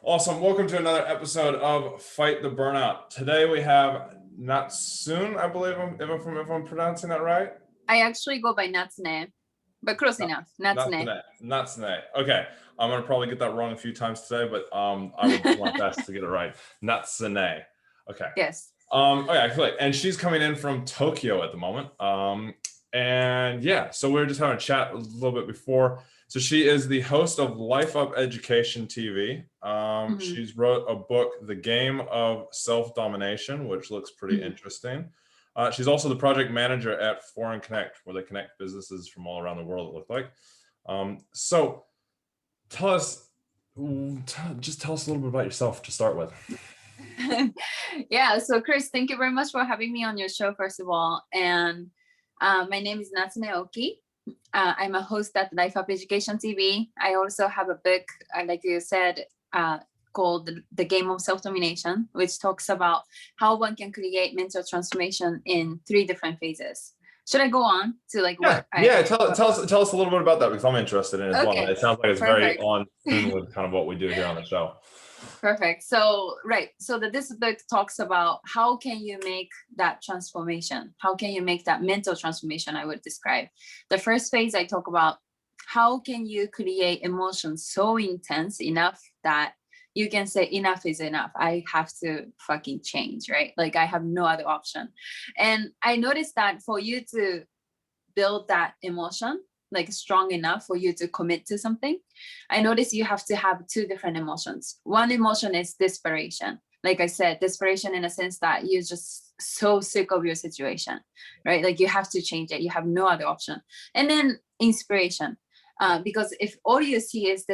Awesome. Welcome to another episode of Fight the Burnout. Today we have Natsune, I believe, if I'm pronouncing that right. I actually go by Natsune, but close enough. Natsune. Natsune. Okay. I'm going to probably get that wrong a few times today, but I will do my best to get it right. Natsune. Okay. Yes. Okay, and she's coming in from Tokyo at the moment. And yeah, so we were just having a chat a little bit before. So she is the host of Lifeupeductiontv. She's wrote a book, The Game of Self Domination, which looks pretty interesting. She's also the project manager at Foreign Connect, where they connect businesses from all around the world, it looked like. So just tell us a little bit about yourself to start with. Yeah, so Chris, thank you very much for having me on your show, first of all. And my name is Natsune Oki. I'm a host at Lifeupeductiontv. I also have a book, like you said, called The Game of Self Domination, which talks about how one can create mental transformation in 3 different phases. Should I go on to like what? Tell us a little bit about that, because I'm interested in it as well. It sounds like it's very on tune with kind of what we do here on the show. Perfect. So, right. So this book talks about how can you make that transformation? How can you make that mental transformation, I would describe. The first phase I talk about, how can you create emotions so intense enough that you can say enough is enough. I have to fucking change, right? Like I have no other option. And I noticed that for you to build that emotion, like strong enough for you to commit to something, I noticed you have to have 2 different emotions. One emotion is desperation. Like I said, desperation in a sense that you're just so sick of your situation, right? Like you have to change it. You have no other option. And then inspiration, because if all you see is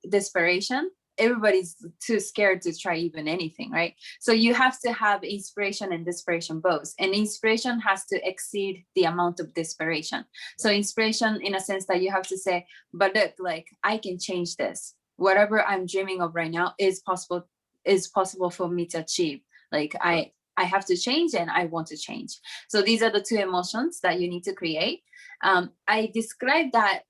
desperation, everybody's too scared to try even anything, right? So you have to have inspiration and desperation both. And inspiration has to exceed the amount of desperation. So inspiration in a sense that you have to say, but look, like I can change this. Whatever I'm dreaming of right now is possible for me to achieve. Like I have to change and I want to change. So these are the 2 emotions that you need to create. I describe that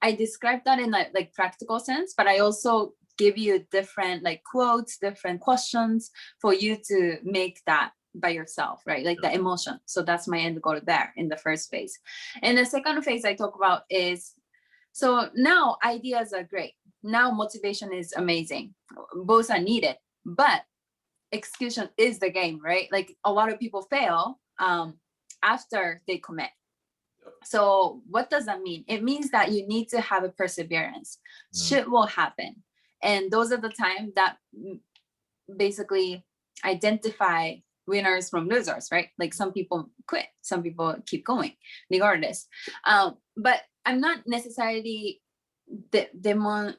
in a like practical sense, but I also give you different like quotes, different questions for you to make that by yourself, right? Like the emotion. So that's my end goal there in the first phase. And the second phase I talk about is, so now ideas are great. Now motivation is amazing. Both are needed, but execution is the game, right? Like a lot of people fail after they commit. So what does that mean? It means that you need to have a perseverance. Shit will happen. And those are the times that basically identify winners from losers, right? Like some people quit, some people keep going regardless. But I'm not necessarily demonizing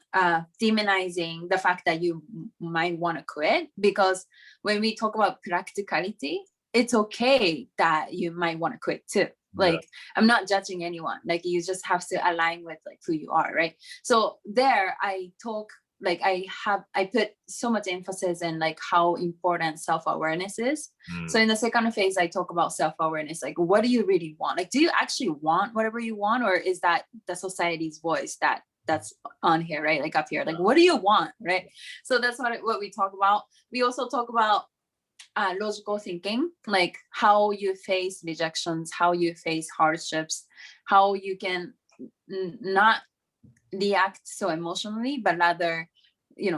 the fact that you might want to quit, because when we talk about practicality, it's okay that you might want to quit too. Like I'm not judging anyone. Like you just have to align with like who you are, right? So there I talk, like I put so much emphasis in like how important self-awareness is. So in the second phase I talk about self-awareness. Like what do you really want? Like do you actually want whatever you want, or is that the society's voice that's on here, right? Like up here, like what do you want, right? So that's what we talk about. We also talk about logical thinking, like how you face rejections, how you face hardships, how you can not react so emotionally, but rather,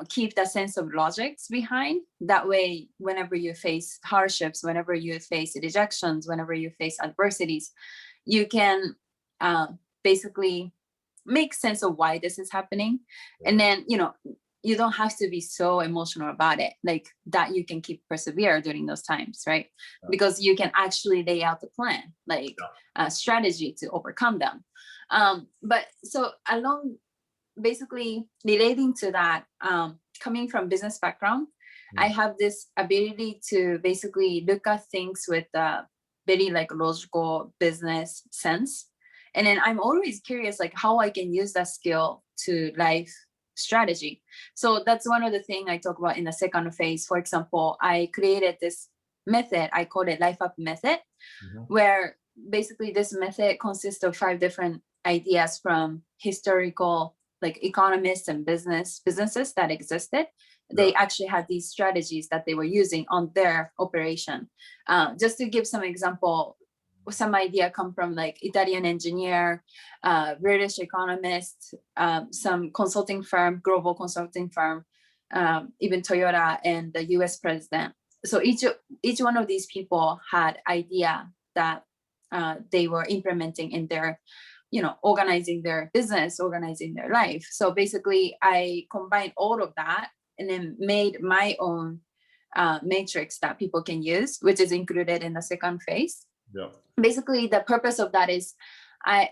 keep that sense of logics behind. That way, whenever you face hardships, whenever you face rejections, whenever you face adversities, you can basically make sense of why this is happening. And then, you don't have to be so emotional about it, like that you can keep persevere during those times, right? Because you can actually lay out the plan, like a strategy to overcome them. But so along, basically relating to that, coming from business background, I have this ability to basically look at things with a very like logical business sense. And then I'm always curious, like how I can use that skill to life strategy. So that's one of the things I talk about in the second phase. For example, I created this method, I call it Life Up method, where basically this method consists of 5 different ideas from historical like economists and businesses that existed. They actually had these strategies that they were using on their operation. Just to give some example, some idea come from like Italian engineer, British economist, some consulting firm, global consulting firm, even Toyota and the US president. So each one of these people had idea that they were implementing in their, organizing their business, organizing their life. So basically I combined all of that and then made my own matrix that people can use, which is included in the second phase. Yeah. Basically, the purpose of that is,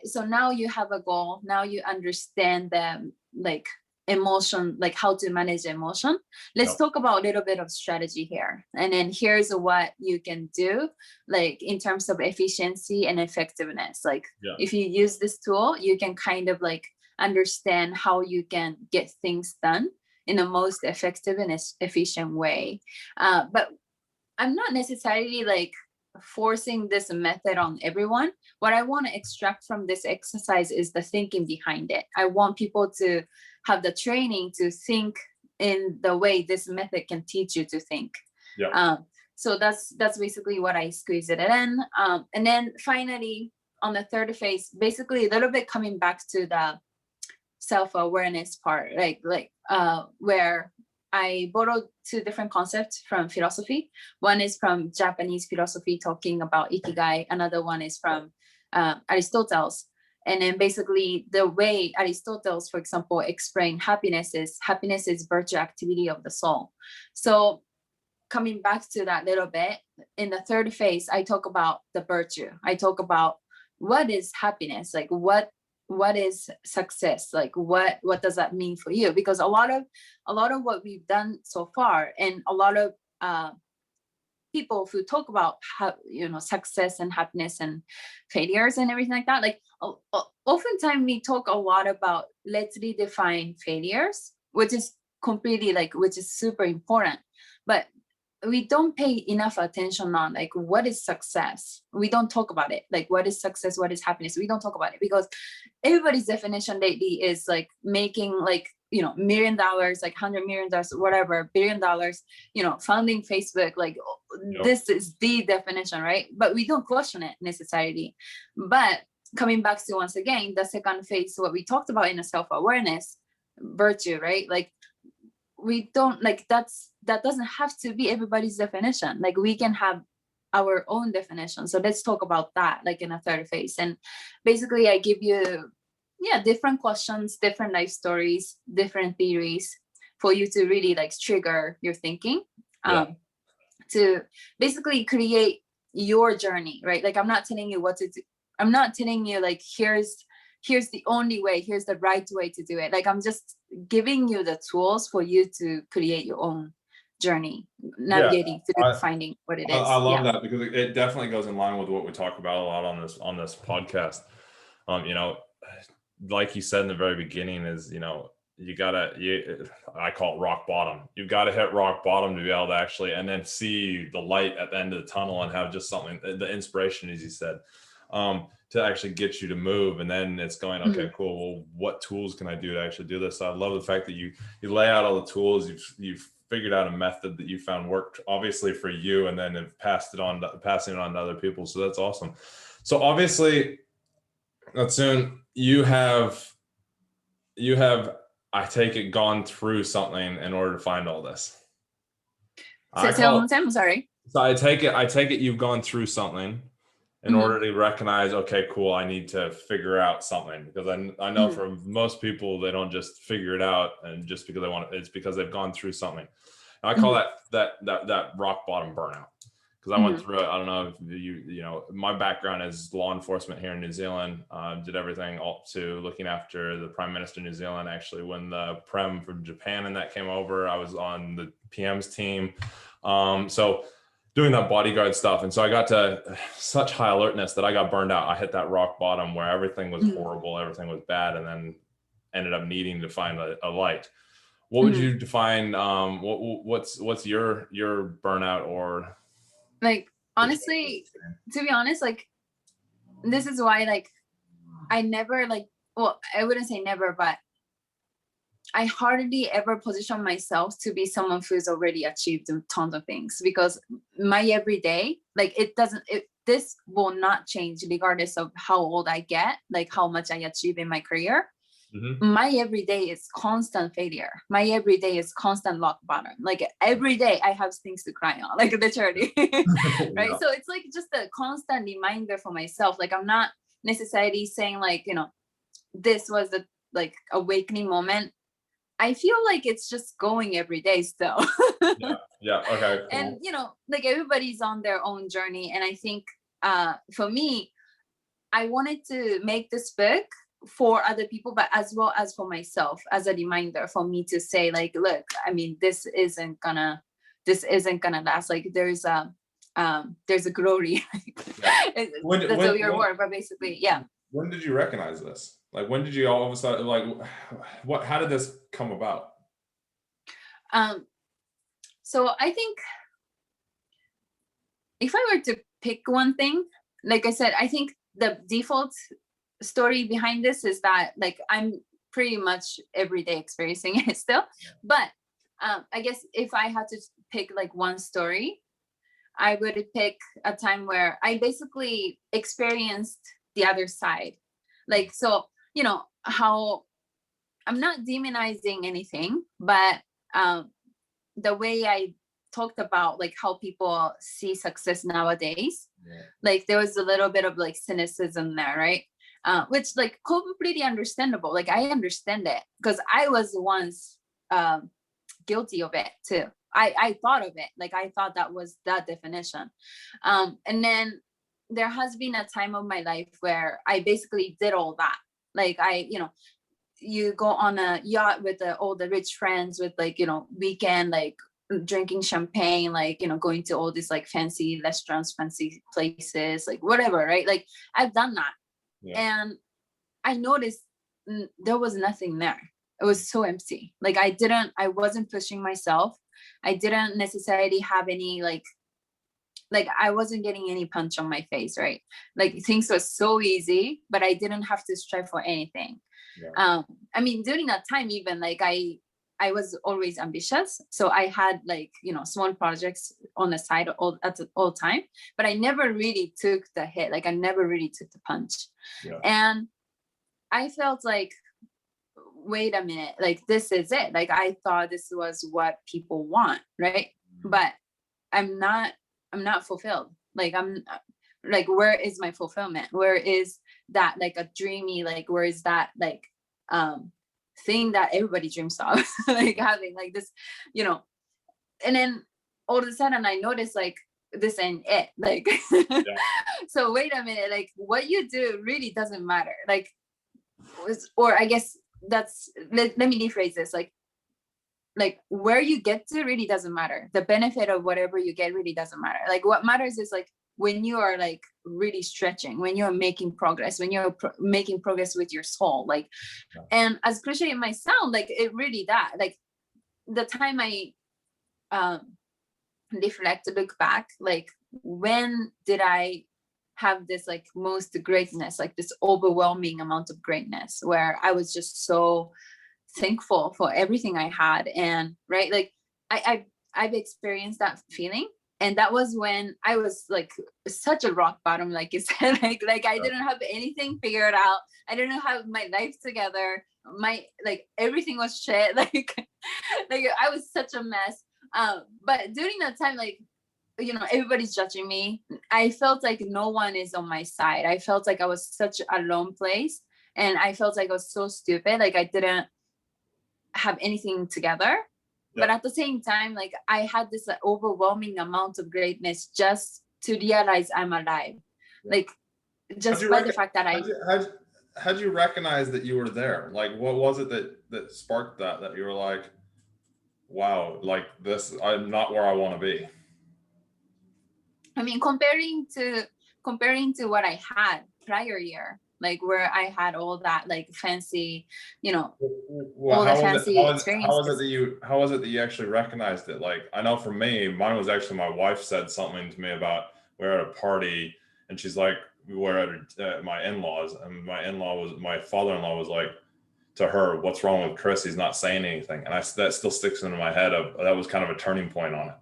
so now you have a goal. Now you understand the like emotion, like how to manage emotion. Let's talk about a little bit of strategy here. And then here's what you can do, like in terms of efficiency and effectiveness. Like if you use this tool, you can kind of like understand how you can get things done in the most effective and efficient way. But I'm not necessarily like forcing this method on everyone. What I want to extract from this exercise is the thinking behind it. I want people to have the training to think in the way this method can teach you to think. So that's basically what I squeeze it in. And then finally on the third phase, basically a little bit coming back to the self-awareness part, where I borrowed two different concepts from philosophy. One is from Japanese philosophy talking about ikigai. Another one is from Aristotle's. And then basically the way Aristotle's, for example, explained happiness is virtue activity of the soul. So coming back to that little bit, in the third phase, I talk about the virtue. I talk about what is happiness, like what is success, like what does that mean for you? Because a lot of what we've done so far, and a lot of people who talk about how, success and happiness and failures and everything like that, like oftentimes we talk a lot about let's redefine failures, which is completely which is super important, but we don't pay enough attention on like what is success. We don't talk about it. Like what is success, what is happiness? We don't talk about it because everybody's definition lately is like making like $1 million, like $100 million, whatever, $1 billion, founding Facebook, like this is the definition, right? But we don't question it necessarily. But coming back to once again the second phase, what we talked about in the self-awareness, virtue, right? Like we don't like that doesn't have to be everybody's definition. Like we can have our own definition. So let's talk about that like in a third phase. And basically I give you different questions, different life stories, different theories for you to really like trigger your thinking, to basically create your journey, right? Like I'm not telling you what to do. I'm not telling you like here's the only way, here's the right way to do it. Like I'm just giving you the tools for you to create your own journey, navigating through finding what it is. I love that because it definitely goes in line with what we talk about a lot on this podcast. Like you said in the very beginning is, I call it rock bottom. You've got to hit rock bottom to be able to actually, and then see the light at the end of the tunnel and have just something, the inspiration, as you said, to actually get you to move. And then it's going, okay, cool. Well, what tools can I do to actually do this? So I love the fact that you lay out all the tools. You've figured out a method that you found worked obviously for you, and then have passing it on to other people. So that's awesome. So obviously, Natsune, you have, I take it, gone through something in order to find all this. I'm sorry. So I take it you've gone through something in order to recognize, okay, cool, I need to figure out something. Because I know for most people, they don't just figure it out and just because they want it, it's because they've gone through something. And I call that rock bottom burnout. Because I went through it. I don't know if my background is law enforcement here in New Zealand. Did everything up to looking after the Prime Minister of New Zealand. Actually, when the Prem from Japan and that came over, I was on the PM's team. So doing that bodyguard stuff. And so I got to such high alertness that I got burned out. I hit that rock bottom where everything was horrible, everything was bad, and then ended up needing to find a light. What would you define? What's your burnout or? Like, honestly, to be honest, like, this is why, like, I never, like, well, I wouldn't say never, but I hardly ever position myself to be someone who's already achieved tons of things, because my everyday, like this will not change regardless of how old I get, like how much I achieve in my career. My everyday is constant failure. My everyday is constant rock bottom. Like every day I have things to cry on, like literally. Right. Yeah. So it's like just a constant reminder for myself. Like I'm not necessarily saying like, this was the like awakening moment. I feel like it's just going every day still. Yeah. Okay. Cool. And like everybody's on their own journey. And I think for me, I wanted to make this book for other people, but as well as for myself, as a reminder for me to say like, look, I mean, this isn't gonna last. Like there's a glory. Yeah. That's a weird word, but basically, yeah. When did you recognize this? Like, when did you all of a sudden, like, how did this come about? So I think if I were to pick one thing, like I said, I think the default story behind this is that like I'm pretty much every day experiencing it still. But I guess if I had to pick like one story, I would pick a time where I basically experienced the other side. Like, so, how I'm not demonizing anything, but the way I talked about like how people see success nowadays, like there was a little bit of like cynicism there, right? Which like completely understandable. Like I understand it because I was once guilty of it too. I thought of it, like I thought that was that definition. And then there has been a time of my life where I basically did all that. Like you go on a yacht with all the rich friends with like, weekend, like drinking champagne, like, going to all these like fancy restaurants, fancy places, like whatever, right? Like I've done that. And I noticed there was nothing there. It was so empty. Like I wasn't pushing myself. I didn't necessarily have any like I wasn't getting any punch on my face, right? Like things were so easy, but I didn't have to strive for anything. I mean, during that time, even like I was always ambitious. So I had like, small projects on the side at all time, but I never really took the hit. Like I never really took the punch. And I felt like, wait a minute, like this is it. Like I thought this was what people want, right? But I'm not fulfilled. Like I'm like, where is my fulfillment? Where is that like a dreamy, like where is that like thing that everybody dreams of, like having like this, and then all of a sudden I noticed like this ain't it. Like so wait a minute, like what you do really doesn't matter. Like or I guess that's let me rephrase this, like where you get to really doesn't matter. The benefit of whatever you get really doesn't matter. Like what matters is like when you are like really stretching, when you're making progress, when you're making progress with your soul, like and as cliche it might sound, like it really that like the time I reflect, look back, like when did I have this like most greatness, like this overwhelming amount of greatness where I was just so thankful for everything I had. And right, like I've experienced that feeling, and that was when I was like such a rock bottom, like you said, like I didn't have anything figured out. I didn't have my life together. My like everything was shit. Like I was such a mess. But during that time, like everybody's judging me. I felt like no one is on my side. I felt like I was such a lone place, and I felt like I was so stupid. Like I didn't have anything together. But at the same time, like I had this overwhelming amount of greatness just to realize I'm alive. Like just by the fact that how'd you recognize that you were there? Like what was it that sparked that you were like, wow, like this, I'm not where I want to be? I mean, comparing to what I had prior year, like where I had all that like fancy, all the fancy experiences. How was it that you actually recognized it? Like, I know for me, mine was actually my wife said something to me about, we're at a party and she's like, we were at my in-laws, and my father-in-law was like, to her, what's wrong with Chris? He's not saying anything. And that still sticks into my head of that was kind of a turning point on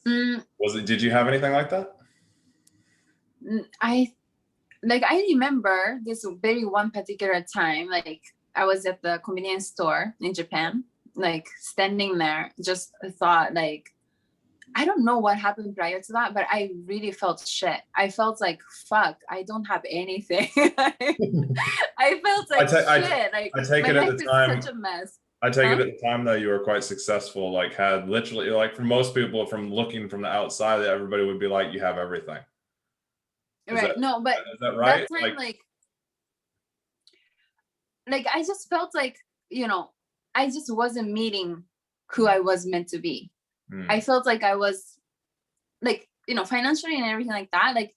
it. Did you have anything like that? I remember this very one particular time, like I was at the convenience store in Japan, like standing there, just thought like, I don't know what happened prior to that, but I really felt shit. I felt like, fuck, I don't have anything. I felt like shit. Like I take my it life at the is time, such a mess. I take it at the time though, you were quite successful, like had literally, like for most people from looking from the outside, everybody would be like, you have everything. Right. No, but is that right? That time, like I just felt like, you know, I just wasn't meeting who I was meant to be. I felt like I was like, you know, financially and everything like that, like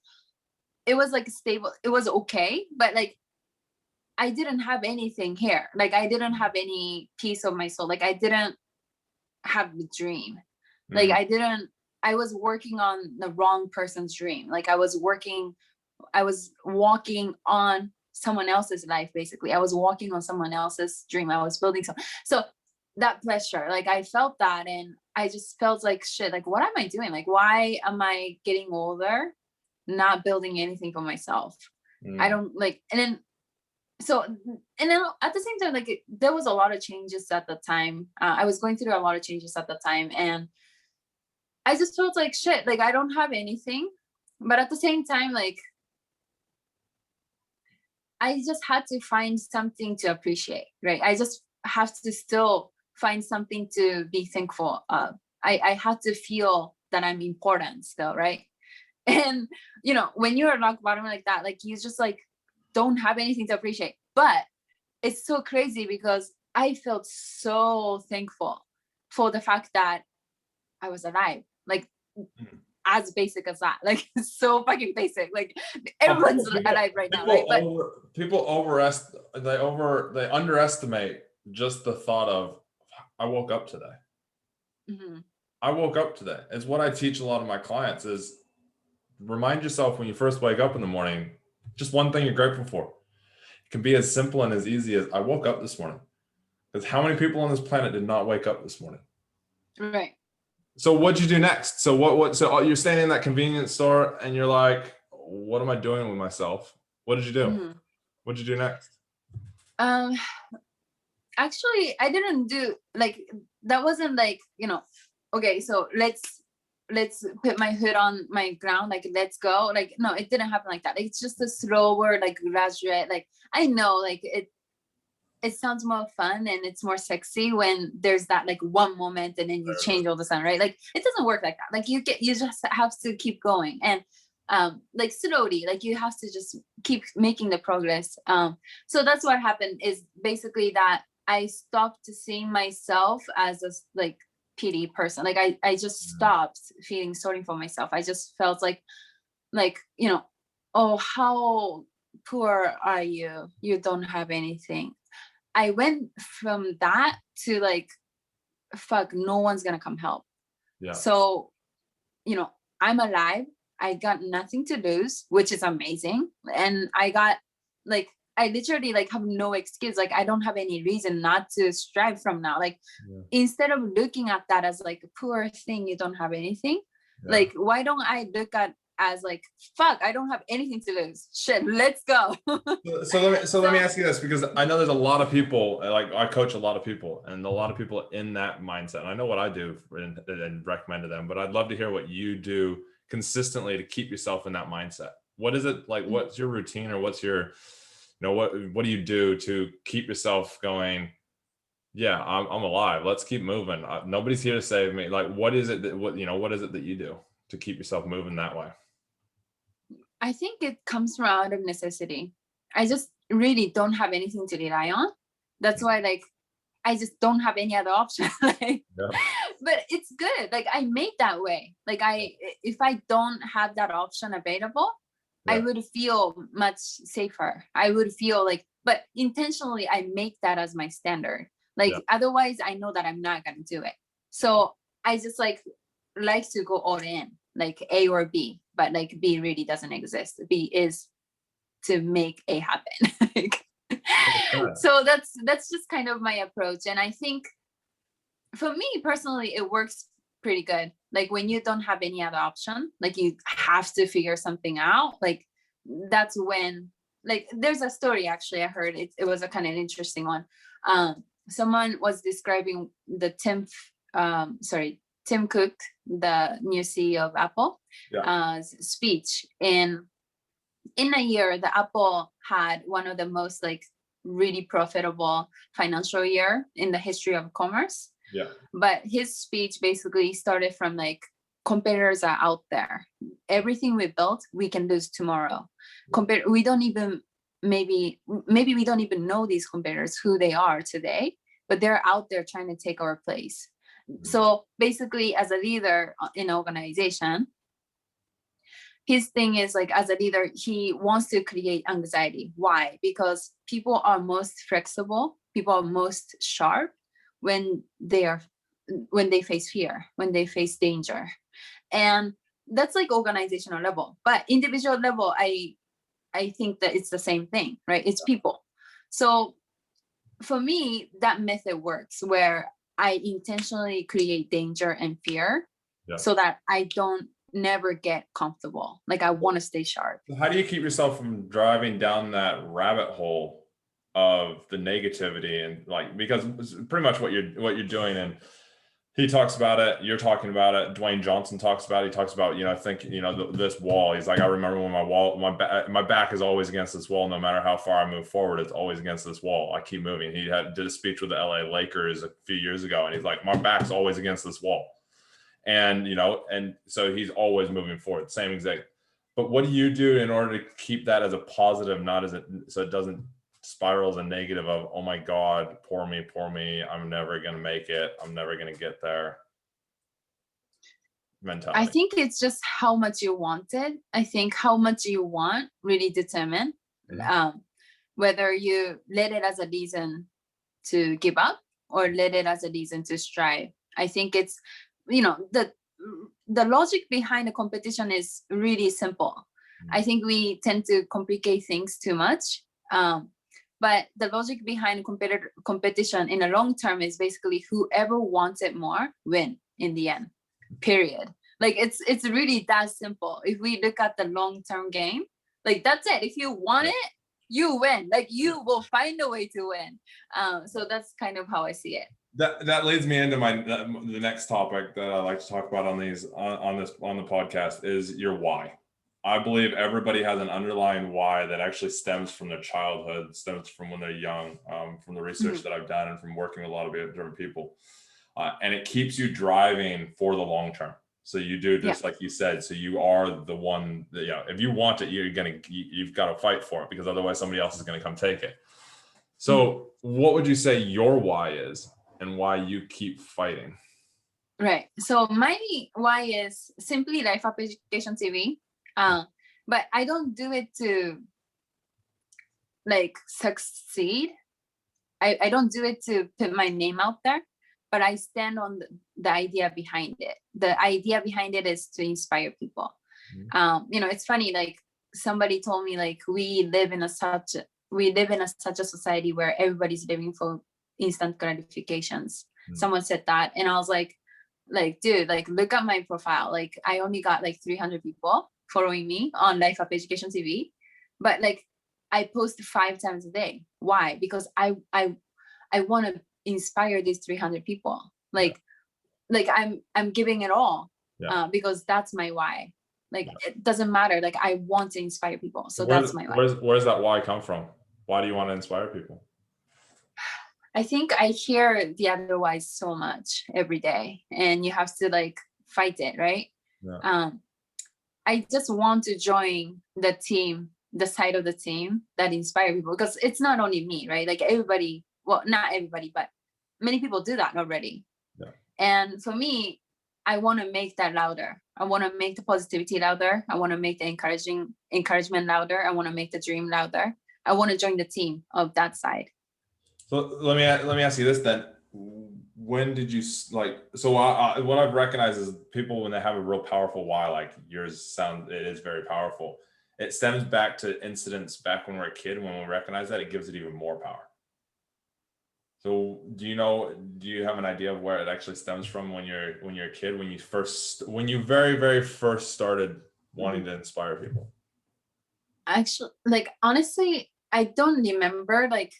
it was like stable, it was okay, but like I didn't have anything here. Like I didn't have any piece of my soul. Like I didn't have the dream. Like I was working on the wrong person's dream. Like I was walking on someone else's life, basically. I was walking on someone else's dream. I was building something. So that pressure, like I felt that, and I just felt like shit, like what am I doing? Like why am I getting older, not building anything for myself? I don't like, and then at the same time, like there was a lot of changes at the time. I was going through a lot of changes at the time, and I just felt like shit, like I don't have anything. But at the same time, like I just had to find something to appreciate, right? I just have to still find something to be thankful of. I had to feel that I'm important still, right? And you know, when you're rock bottom like that, like you just like don't have anything to appreciate. But it's so crazy because I felt so thankful for the fact that I was alive. Like as basic as that, like so fucking basic. Like everyone's alive right now, right? But they underestimate just the thought of, I woke up today. I woke up today. It's what I teach a lot of my clients is remind yourself when you first wake up in the morning, just one thing you're grateful for. It can be as simple and as easy as I woke up this morning. Because how many people on this planet did not wake up this morning? Right. So what'd you do next? So so you're standing in that convenience store and you're like, what am I doing with myself? What did you do? What'd you do next? Actually, I didn't do like, that wasn't like, you know, okay, so let's put my hood on my ground, like let's go. Like no, it didn't happen like that. It's just a slower, like graduate. Like I know, like it sounds more fun and it's more sexy when there's that like one moment and then you change all of a sudden, right? Like it doesn't work like that. Like you just have to keep going, and like slowly, like you have to just keep making the progress. So that's what happened, is basically that I stopped seeing myself as a like pity person. Like I just stopped feeling sorry for myself. I just felt like, you know, oh, how poor are you? You don't have anything. I went from that to like, fuck, no one's gonna come help. Yeah. So, you know, I'm alive. I got nothing to lose, which is amazing. And I got like, I literally like have no excuse. Like I don't have any reason not to strive from now. Like instead of looking at that as like a poor thing, you don't have anything. Like why don't I look at as like, fuck, I don't have anything to lose. Shit, let's go. so let me ask you this, because I know there's a lot of people, like I coach a lot of people, and a lot of people in that mindset. And I know what I do and recommend to them, but I'd love to hear what you do consistently to keep yourself in that mindset. What is it like? What's your routine, or what's your, you know, what do you do to keep yourself going? Yeah, I'm alive. Let's keep moving. Nobody's here to save me. Like, what is it what is it that you do to keep yourself moving that way? I think it comes from out of necessity. I just really don't have anything to rely on. That's why, like, I just don't have any other option. Like, but it's good. Like, I made that way. Like, if I don't have that option available, I would feel much safer. I would feel like, but intentionally, I make that as my standard. Like, otherwise, I know that I'm not going to do it. So I just like to go all in, like A or B, but like B really doesn't exist. B is to make A happen. So that's just kind of my approach. And I think for me personally, it works pretty good. Like when you don't have any other option, like you have to figure something out, like that's when, like there's a story actually I heard, it was a kind of interesting one. Someone was describing the Tim Cook, the new CEO of Apple, speech. And in a year, the Apple had one of the most like really profitable financial year in the history of commerce. Yeah. But his speech basically started from like, competitors are out there. Everything we built, we can lose tomorrow. We don't even, maybe we don't even know these competitors, who they are today, but they're out there trying to take our place. So basically, as a leader in an organization, his thing is like, as a leader, he wants to create anxiety. Why? Because people are most flexible, people are most sharp when they face fear, when they face danger. And that's like organizational level. But individual level, I think that it's the same thing, right? It's people. So for me, that method works, where I intentionally create danger and fear so that I don't never get comfortable. Like I want to stay sharp. How do you keep yourself from driving down that rabbit hole of the negativity? And like, because it's pretty much what you're doing, and he talks about it, you're talking about it, Dwayne Johnson talks about it, he talks about, I think, this wall, he's like, I remember when my back is always against this wall, no matter how far I move forward, it's always against this wall, I keep moving. He did a speech with the LA Lakers a few years ago, and he's like, my back's always against this wall. And, and so he's always moving forward, same exact. But what do you do in order to keep that as a positive, so it doesn't spiral as a negative of, oh my God, poor me, I'm never going to make it, I'm never going to get there mentality? I think it's just how much you want it. I think how much you want really determine whether you let it as a reason to give up or let it as a reason to strive. I think it's, the logic behind the competition is really simple. I think we tend to complicate things too much. But the logic behind competition in the long term is basically whoever wants it more win in the end, period. Like it's really that simple. If we look at the long-term game, like that's it. If you want it, you win. Like you will find a way to win. So that's kind of how I see it. That leads me into the next topic that I like to talk about on the podcast is your why. I believe everybody has an underlying why that actually stems from their childhood, stems from when they're young, from the research that I've done and from working with a lot of different people. And it keeps you driving for the long term. So you do just like you said. So you are the one that, if you want it, you've got to fight for it, because otherwise somebody else is going to come take it. So what would you say your why is and why you keep fighting? Right. So my why is simply Lifeupeductiontv. But I don't do it to like succeed. I don't do it to put my name out there, but I stand on the idea behind it. The idea behind it is to inspire people. It's funny, like somebody told me, like we live in such a society where everybody's living for instant gratifications. Someone said that, and I was like, dude, like look at my profile. Like I only got like 300 people following me on Lifeupeductiontv, but like I post 5 times a day. Why? Because I want to inspire these 300 people. Like I'm giving it all because that's my why. Like it doesn't matter. Like I want to inspire people. So that's my why. Where's that why come from? Why do you want to inspire people? I think I hear the other why so much every day, and you have to like fight it, right? I just want to join the team, the side of the team that inspire people, because it's not only me, right? Like everybody, well, not everybody, but many people do that already. And for me, I want to make that louder. I want to make the positivity louder. I want to make the encouragement louder. I want to make the dream louder. I want to join the team of that side. So let me ask you this then. When did you what I've recognized is people, when they have a real powerful why, like yours it is very powerful. it stems back to incidents back when we're a kid. When we recognize that, it gives it even more power. So do you have an idea of where it actually stems from when you're a kid, when you very, very first started wanting to inspire people? Actually, like, honestly, I don't remember like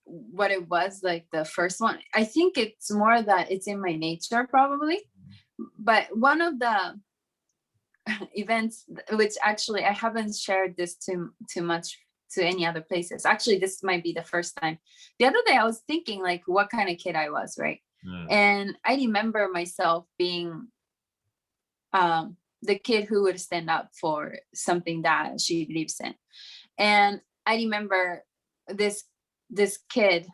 what it was, like the first one. I think it's more that it's in my nature probably. But one of the events, which actually I haven't shared this too much to any other places. Actually, this might be the first time. The other day I was thinking like what kind of kid I was, right? And I remember myself being the kid who would stand up for something that she believes in. And I remember this kid,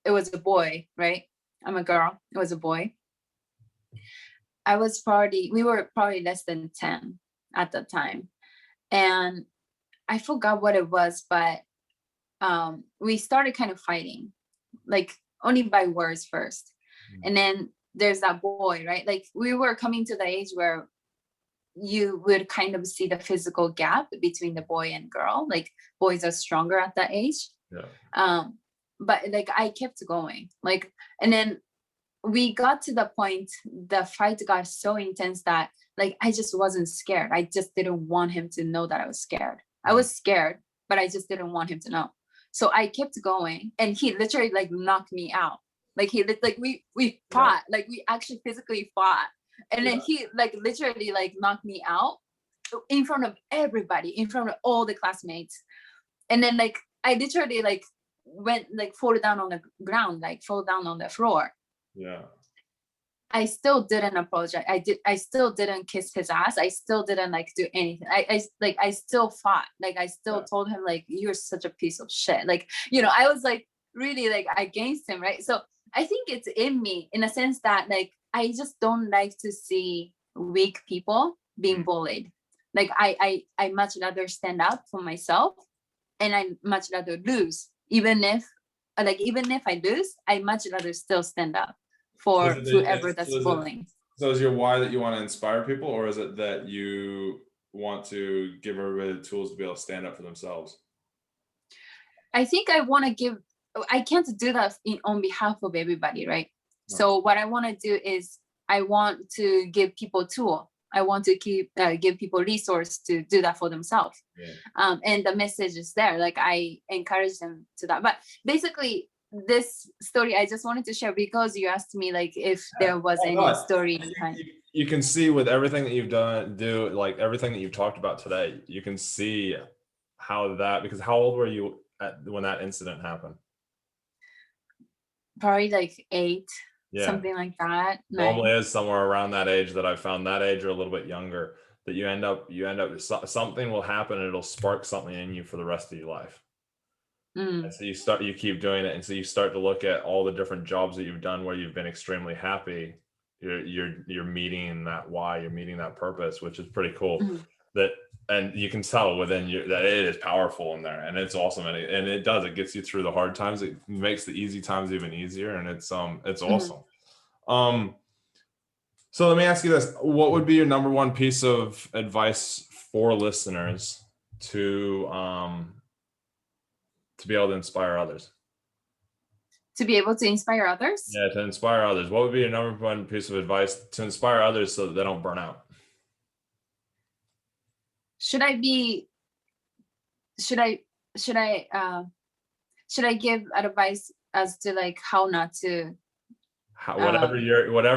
it was a boy, right? I'm a girl, it was a boy. We were probably less than 10 at the time. And I forgot what it was, but we started kind of fighting, like only by words first. And then there's that boy, right? Like we were coming to the age where you would kind of see the physical gap between the boy and girl. Like boys are stronger at that age. Yeah. But like I kept going, like, and then we got to the point, the fight got so intense that like I just wasn't scared. I just didn't want him to know that I was scared. I was scared, but I just didn't want him to know. So I kept going, and he literally like knocked me out. Like we fought, like we actually physically fought. And then he like literally like knocked me out in front of everybody, in front of all the classmates. And then like I literally like went like fall down on the ground, like fall down on the floor. Yeah. I still didn't apologize. I still didn't kiss his ass. I still didn't like do anything. I still fought. Like I still told him like, you're such a piece of shit. Like, you know, I was like really like against him, right? So I think it's in me in a sense that like I just don't like to see weak people being bullied. Like I much rather stand up for myself, and I much rather lose. Even if I lose, I much rather still stand up for whoever that's bullying. So is your why that you want to inspire people, or is it that you want to give everybody the tools to be able to stand up for themselves? I think I can't do that on behalf of everybody, right? No. So what I want to do is I want to give people tool. I want to give people resource to do that for themselves. Yeah. And the message is there. Like I encourage them to that. But basically, this story I just wanted to share because you asked me like if there was any story behind. You can see with everything that you've like everything that you've talked about today, you can see because how old were you when that incident happened? Probably like 8. Yeah. Something like that. Normally is somewhere around that age that I found, that age or a little bit younger, that you end up something will happen and it'll spark something in you for the rest of your life. And so you keep doing it. And so you start to look at all the different jobs that you've done where you've been extremely happy. You're meeting that why, you're meeting that purpose, which is pretty cool. And you can tell within you that it is powerful in there, and it's awesome. And it gets you through the hard times. It makes the easy times even easier. And it's awesome. So let me ask you this. What would be your number one piece of advice for listeners to be able to inspire others? To be able to inspire others? Yeah, to inspire others. What would be your number one piece of advice to inspire others so that they don't burn out? Should I give advice as to like how not to whatever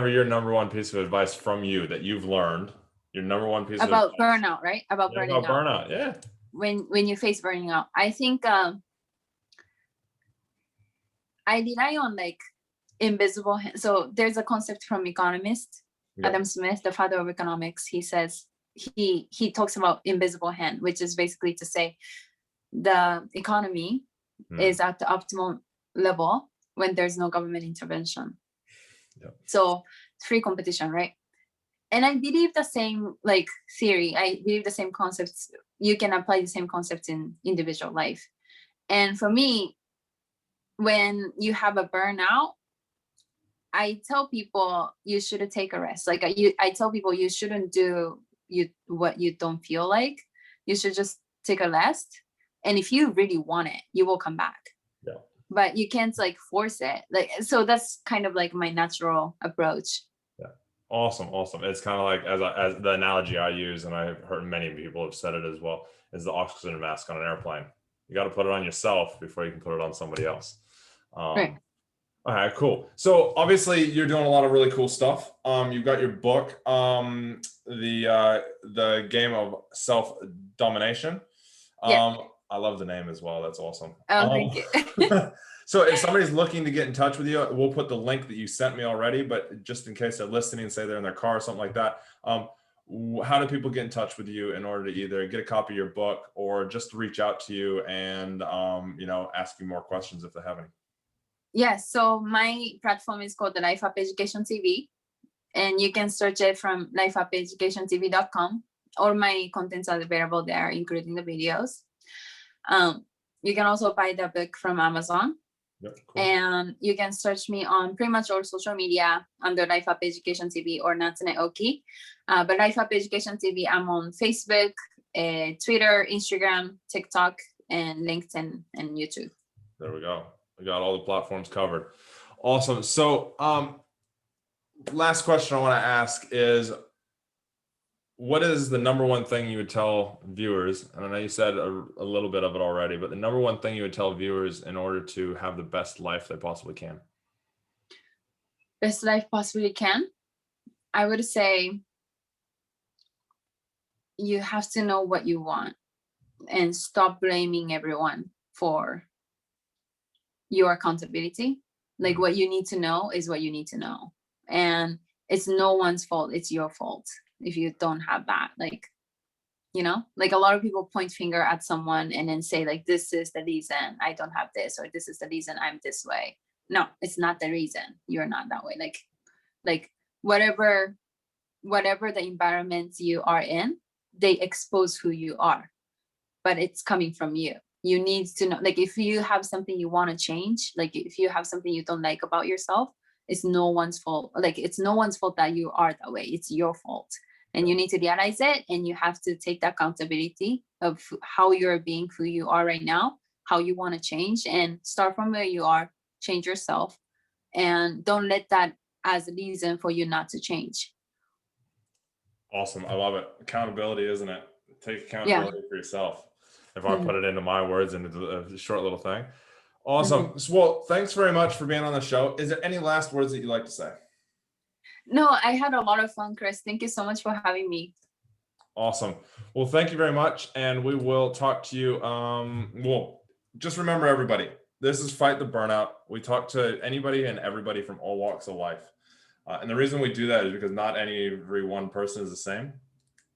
your number one piece of advice from you that you've learned, your number one piece about burnout, right? About burnout. Yeah. When you face burning out, I think I rely on like invisible hand. So there's a concept from economist Adam Smith, the father of economics. He says he talks about invisible hand, which is basically to say the economy is at the optimal level when there's no government intervention. So free competition, right? And I believe the same like theory. I believe the same concepts. You can apply the same concepts in individual life. And for me, when you have a burnout, I tell people you should take a rest. Like I tell people you shouldn't do what you don't feel like. you should just take a rest. And if you really want it, you will come back. Yeah. But you can't like force it. Like, so that's kind of like my natural approach. Yeah. Awesome. It's kind of like, as the analogy I use, and I've heard many people have said it as well, is the oxygen mask on an airplane. You got to put it on yourself before you can put it on somebody else. Right. All right, cool. So obviously you're doing a lot of really cool stuff. You've got your book, the Game of Self Domination. Yeah. I love the name as well. That's awesome. Oh, thank you. So if somebody's looking to get in touch with you, we'll put the link that you sent me already, but just in case they're listening, say they're in their car or something like that, how do people get in touch with you in order to either get a copy of your book or just reach out to you and, ask you more questions if they have any? Yes. So my platform is called the Life Up Education TV, and you can search it from lifeupeductiontv.com. All my contents are available there, including the videos. You can also buy the book from Amazon. Yep, cool. And you can search me on pretty much all social media under Life Up Education TV or Natsune Oki. But Life Up Education TV, I'm on Facebook, Twitter, Instagram, TikTok, and LinkedIn and YouTube. There we go. We got all the platforms covered. Awesome. So last question I want to ask is, what is the number one thing you would tell viewers? And I know you said a little bit of it already, but the number one thing you would tell viewers in order to have the best life they possibly can? Best life possibly can? I would say you have to know what you want and stop blaming everyone for your accountability. Like, what you need to know is what you need to know. And it's no one's fault. It's your fault if you don't have that. Like, like a lot of people point finger at someone and then say like, this is the reason I don't have this, or this is the reason I'm this way. No, it's not the reason. You're not that way. Like whatever the environment you are in, they expose who you are, but it's coming from you. You need to know, like, if you have something you want to change, like if you have something you don't like about yourself, it's no one's fault. Like, it's no one's fault that you are that way. It's your fault. And you need to realize it, and you have to take the accountability of how you're being, who you are right now, how you want to change, and start from where you are, change yourself, and don't let that as a reason for you not to change. Awesome. I love it. Accountability, isn't it? Take accountability for yourself. If I put it into my words into a short little thing. Awesome. So, well, thanks very much for being on the show. Is there any last words that you'd like to say? No, I had a lot of fun, Chris. Thank you so much for having me. Awesome. Well, thank you very much. And we will talk to you. Well, just remember, everybody, this is Fight the Burnout. We talk to anybody and everybody from all walks of life. And the reason we do that is because not every one person is the same.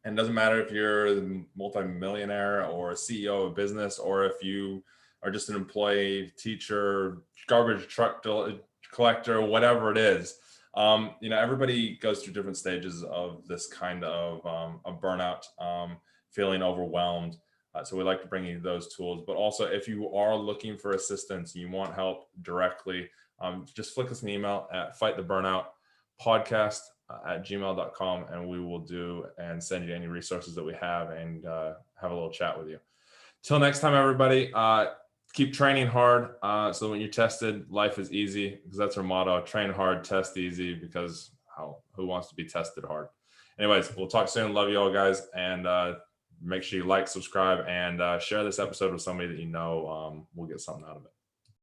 And it doesn't matter if you're a multimillionaire or a CEO of a business, or if you are just an employee, teacher, garbage truck collector, whatever it is. Everybody goes through different stages of this kind of a burnout, feeling overwhelmed. So we like to bring you those tools. But also, if you are looking for assistance, you want help directly, just flick us an email at fighttheburnouttpodcast@gmail.com, and we will do and send you any resources that we have and have a little chat with you. Till next time, everybody. Keep training hard, so when you're tested, life is easy, because that's our motto: train hard, test easy, because who wants to be tested hard? Anyways, we'll talk soon. Love you all, guys, and make sure you like, subscribe, and share this episode with somebody that you know will get something out of it.